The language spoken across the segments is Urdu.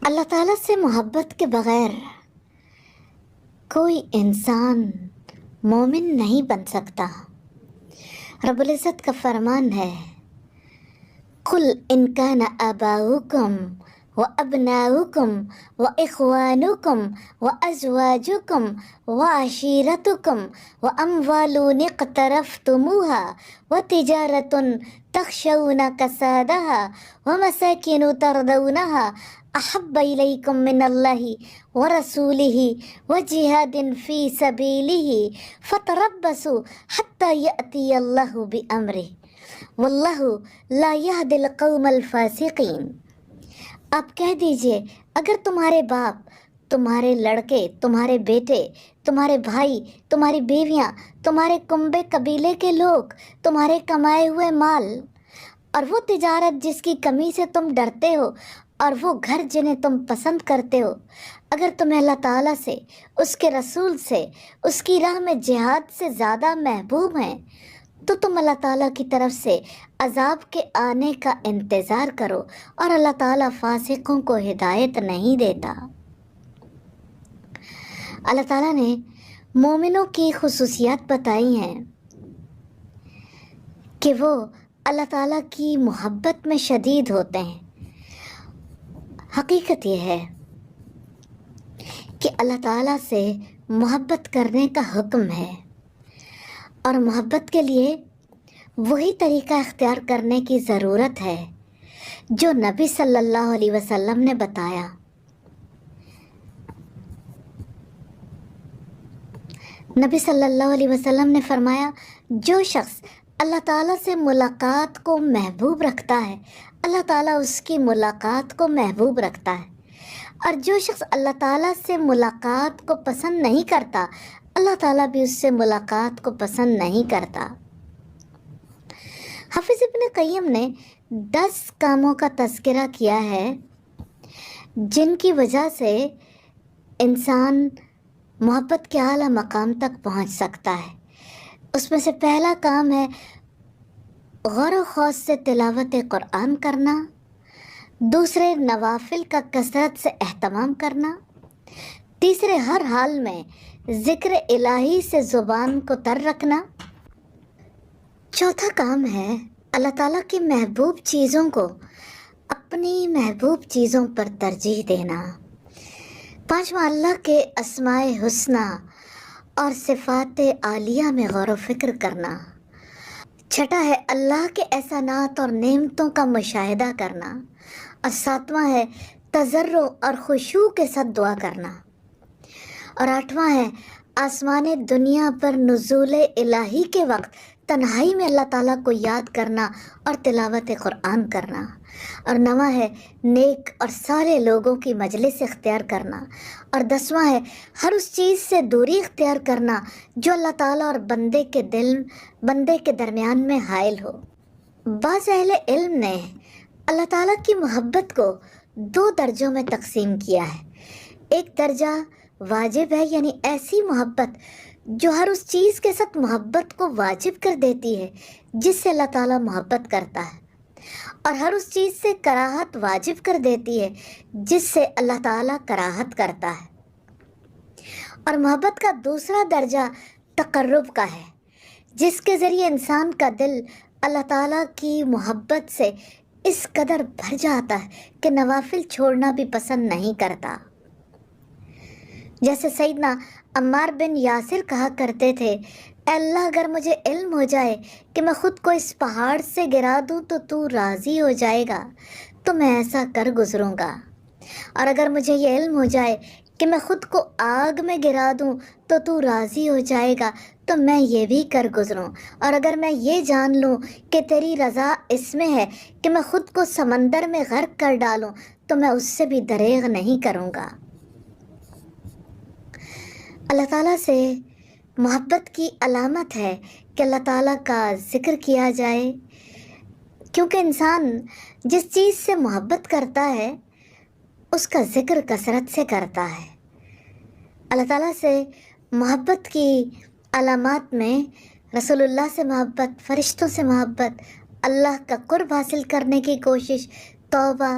اللہ تعالیٰ سے محبت کے بغیر کوئی انسان مومن نہیں بن سکتا۔ رب العزت کا فرمان ہے، قُلْ إِنْ كَانَ آبَاؤُكُمْ وَأَبْنَاؤُكُمْ وَإِخْوَانُكُمْ وَأَزْوَاجُكُمْ وَعَشِيرَتُكُمْ وَأَمْوَالٌ اقْتَرَفْتُمُوهَا وَتِجَارَةٌ تَخْشَوْنَ كَسَادَهَا وَمَسَاكِنُ تَرْضَوْنَهَا أَحَبَّ إِلَيْكُمْ مِنَ اللَّهِ وَرَسُولِهِ وَجِهَادٍ فِي سَبِيلِهِ فَتَرَبَّصُوا حَتَّى يَأْتِيَ اللَّهُ بِأَمْرِهِ وَاللَّهُ لَا يَهْدِي الْقَوْمَ الْفَاسِقِينَ۔ آپ کہہ دیجئے، اگر تمہارے باپ، تمہارے لڑکے، تمہارے بیٹے، تمہارے بھائی، تمہاری بیویاں، تمہارے کنبے قبیلے کے لوگ، تمہارے کمائے ہوئے مال اور وہ تجارت جس کی کمی سے تم ڈرتے ہو اور وہ گھر جنہیں تم پسند کرتے ہو، اگر تمہیں اللہ تعالیٰ سے، اس کے رسول سے، اس کی راہ میں جہاد سے زیادہ محبوب ہیں، تو تم اللہ تعالیٰ کی طرف سے عذاب کے آنے کا انتظار کرو، اور اللہ تعالیٰ فاسقوں کو ہدایت نہیں دیتا۔ اللہ تعالیٰ نے مومنوں کی خصوصیات بتائی ہیں کہ وہ اللہ تعالیٰ کی محبت میں شدید ہوتے ہیں۔ حقیقت یہ ہے کہ اللہ تعالیٰ سے محبت کرنے کا حکم ہے، اور محبت کے لیے وہی طریقہ اختیار کرنے کی ضرورت ہے جو نبی صلی اللہ علیہ وسلم نے بتایا۔ نبی صلی اللہ علیہ وسلم نے فرمایا، جو شخص اللہ تعالیٰ سے ملاقات کو محبوب رکھتا ہے، اللہ تعالیٰ اس کی ملاقات کو محبوب رکھتا ہے، اور جو شخص اللہ تعالیٰ سے ملاقات کو پسند نہیں کرتا، اللہ تعالیٰ بھی اس سے ملاقات کو پسند نہیں کرتا۔ حافظ ابن قیم نے 10 کاموں کا تذکرہ کیا ہے جن کی وجہ سے انسان محبت کے اعلیٰ مقام تک پہنچ سکتا ہے۔ اس میں سے پہلا کام ہے غور و خوض سے تلاوت قرآن کرنا، دوسرے نوافل کا کثرت سے اہتمام کرنا، تیسرے ہر حال میں ذکر الہی سے زبان کو تر رکھنا، چوتھا کام ہے اللہ تعالیٰ کی محبوب چیزوں کو اپنی محبوب چیزوں پر ترجیح دینا، پانچواں اللہ کے اسماء حسنی اور صفات عالیہ میں غور و فکر کرنا، چھٹا ہے اللہ کے احسانات اور نعمتوں کا مشاہدہ کرنا، اور ساتواں ہے تضرع اور خشوع کے ساتھ دعا کرنا، اور آٹھواں ہے آسمان دنیا پر نزول الہی کے وقت تنہائی میں اللہ تعالیٰ کو یاد کرنا اور تلاوت قرآن کرنا، اور نواں ہے نیک اور صالح لوگوں کی مجلس اختیار کرنا، اور 10واں ہے ہر اس چیز سے دوری اختیار کرنا جو اللہ تعالیٰ اور بندے کے درمیان میں حائل ہو۔ بعض اہل علم نے اللہ تعالیٰ کی محبت کو 2 درجوں میں تقسیم کیا ہے۔ ایک درجہ واجب ہے، یعنی ایسی محبت جو ہر اس چیز کے ساتھ محبت کو واجب کر دیتی ہے جس سے اللہ تعالیٰ محبت کرتا ہے، اور ہر اس چیز سے کراہت واجب کر دیتی ہے جس سے اللہ تعالیٰ کراہت کرتا ہے۔ اور محبت کا دوسرا درجہ تقرب کا ہے، جس کے ذریعے انسان کا دل اللہ تعالیٰ کی محبت سے اس قدر بھر جاتا ہے کہ نوافل چھوڑنا بھی پسند نہیں کرتا۔ جیسے سیدنا عمار بن یاسر کہا کرتے تھے، اے اللہ، اگر مجھے علم ہو جائے کہ میں خود کو اس پہاڑ سے گرا دوں تو راضی ہو جائے گا تو میں ایسا کر گزروں گا، اور اگر مجھے یہ علم ہو جائے کہ میں خود کو آگ میں گرا دوں تو راضی ہو جائے گا تو میں یہ بھی کر گزروں، اور اگر میں یہ جان لوں کہ تیری رضا اس میں ہے کہ میں خود کو سمندر میں غرق کر ڈالوں تو میں اس سے بھی دریغ نہیں کروں گا۔ اللہ تعالیٰ سے محبت کی علامت ہے کہ اللہ تعالیٰ کا ذکر کیا جائے، کیونکہ انسان جس چیز سے محبت کرتا ہے اس کا ذکر کثرت سے کرتا ہے۔ اللہ تعالیٰ سے محبت کی علامات میں رسول اللہ سے محبت، فرشتوں سے محبت، اللہ کا قرب حاصل کرنے کی کوشش، توبہ،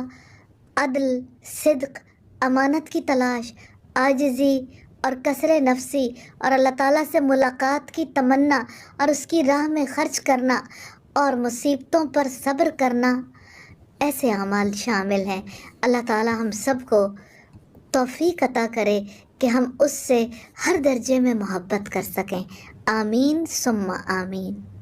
عدل، صدق، امانت کی تلاش، عاجزی اور کسر نفسی، اور اللہ تعالیٰ سے ملاقات کی تمنا اور اس کی راہ میں خرچ کرنا اور مصیبتوں پر صبر کرنا، ایسے اعمال شامل ہیں۔ اللہ تعالیٰ ہم سب کو توفیق عطا کرے کہ ہم اس سے ہر درجے میں محبت کر سکیں۔ آمین ثم آمین۔